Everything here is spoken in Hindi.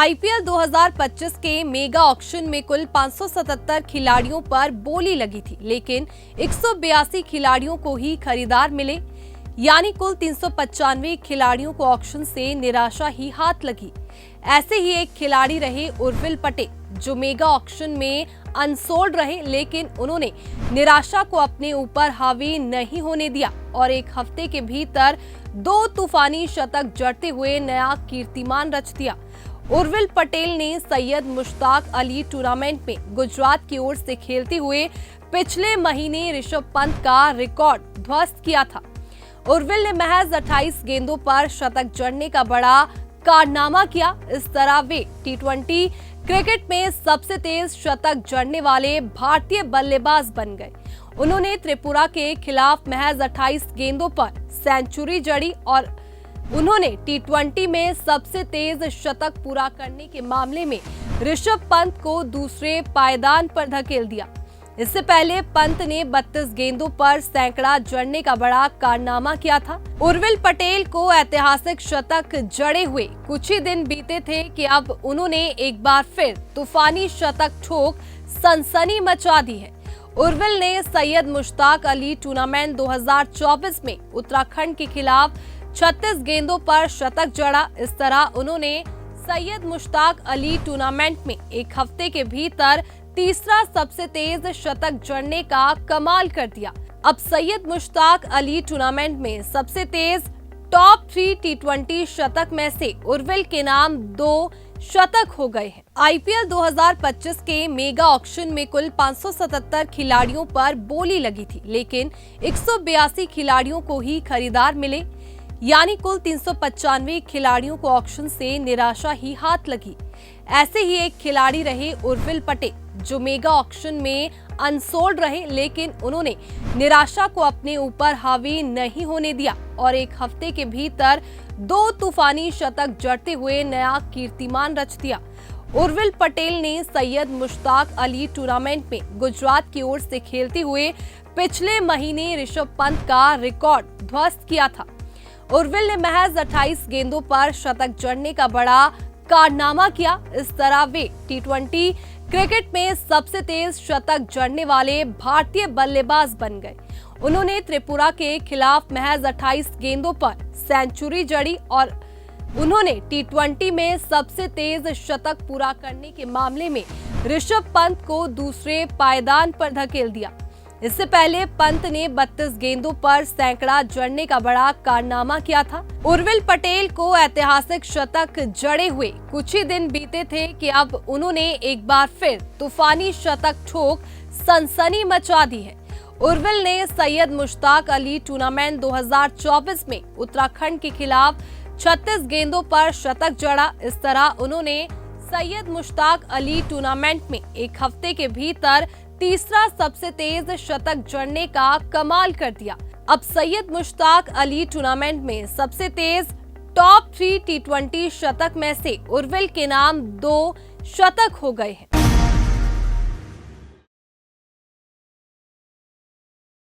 आईपीएल 2025 के मेगा ऑक्शन में कुल 577 खिलाड़ियों पर बोली लगी थी, लेकिन 182 खिलाड़ियों को ही खरीदार मिले, यानी कुल 395 खिलाड़ियों को ऑक्शन से निराशा ही हाथ लगी। ऐसे ही एक खिलाड़ी रहे उर्विल पटेल, जो मेगा ऑक्शन में अनसोल्ड रहे, लेकिन उन्होंने निराशा को अपने ऊपर हावी नहीं होने दिया और एक हफ्ते के भीतर 2 तूफानी शतक जड़ते हुए नया कीर्तिमान रच दिया। उर्विल पटेल ने सैयद मुश्ताक अली टूर्नामेंट में गुजरात की ओर से खेलते हुए पिछले महीने ऋषभ पंत का रिकॉर्ड ध्वस्त किया था। उर्विल ने महज 28 गेंदों पर शतक जड़ने का बड़ा कारनामा किया। इस तरह वे टी20 क्रिकेट में सबसे तेज शतक जड़ने वाले भारतीय बल्लेबाज बन गए। उन्होंने त्रिपुरा के खिलाफ महज 28 गेंदों पर सेंचुरी जड़ी और उन्होंने टी20 में सबसे तेज शतक पूरा करने के मामले में ऋषभ पंत को दूसरे पायदान पर धकेल दिया। इससे पहले पंत ने 32 गेंदों पर सैकड़ा जड़ने का बड़ा कारनामा किया था। उर्विल पटेल को ऐतिहासिक शतक जड़े हुए कुछ ही दिन बीते थे कि अब उन्होंने एक बार फिर तूफानी शतक ठोक सनसनी मचा दी है। उर्विल ने सैयद मुश्ताक अली टूर्नामेंट 2024 में उत्तराखंड के खिलाफ 36 गेंदों पर शतक जड़ा। इस तरह उन्होंने सैयद मुश्ताक अली टूर्नामेंट में एक हफ्ते के भीतर तीसरा सबसे तेज शतक जड़ने का कमाल कर दिया। अब सैयद मुश्ताक अली टूर्नामेंट में सबसे तेज टॉप 3 टी20 शतक में से उर्विल के नाम 2 शतक हो गए हैं। आईपीएल 2025 के मेगा ऑक्शन में कुल 577 खिलाड़ियों पर बोली लगी थी, लेकिन 182 खिलाड़ियों को ही खरीदार मिले, यानी कुल 395 खिलाड़ियों को ऑक्शन से निराशा ही हाथ लगी। ऐसे ही एक खिलाड़ी रहे उर्विल पटेल, जो मेगा ऑक्शन में अनसोल्ड रहे, लेकिन उन्होंने निराशा को अपने ऊपर हावी नहीं होने दिया और एक हफ्ते के भीतर 2 तूफानी शतक जड़ते हुए नया कीर्तिमान रच दिया। उर्विल पटेल ने सैयद मुश्ताक अली टूर्नामेंट में गुजरात की ओर से खेलते हुए पिछले महीने ऋषभ पंत का रिकॉर्ड ध्वस्त किया था। उर्विल ने महज 28 गेंदों पर शतक जड़ने का बड़ा कारनामा किया। इस तरह वे टी20 क्रिकेट में सबसे तेज शतक जड़ने वाले भारतीय बल्लेबाज बन गए। उन्होंने त्रिपुरा के खिलाफ महज 28 गेंदों पर सेंचुरी जड़ी और उन्होंने टी20 में सबसे तेज शतक पूरा करने के मामले में ऋषभ पंत को दूसरे पायदान पर धकेल दिया। इससे पहले पंत ने 32 गेंदों पर सैकड़ा जड़ने का बड़ा कारनामा किया था। उर्विल पटेल को ऐतिहासिक शतक जड़े हुए कुछ ही दिन बीते थे कि अब उन्होंने एक बार फिर तूफानी शतक ठोक सनसनी मचा दी है। उर्विल ने सैयद मुश्ताक अली टूर्नामेंट 2024 में उत्तराखंड के खिलाफ 36 गेंदों पर शतक जड़ा। इस तरह उन्होंने सैयद मुश्ताक अली टूर्नामेंट में एक हफ्ते के भीतर तीसरा सबसे तेज शतक जड़ने का कमाल कर दिया। अब सैयद मुश्ताक अली टूर्नामेंट में सबसे तेज टॉप 3 टी20 शतक में से उर्विल के नाम 2 शतक हो गए हैं।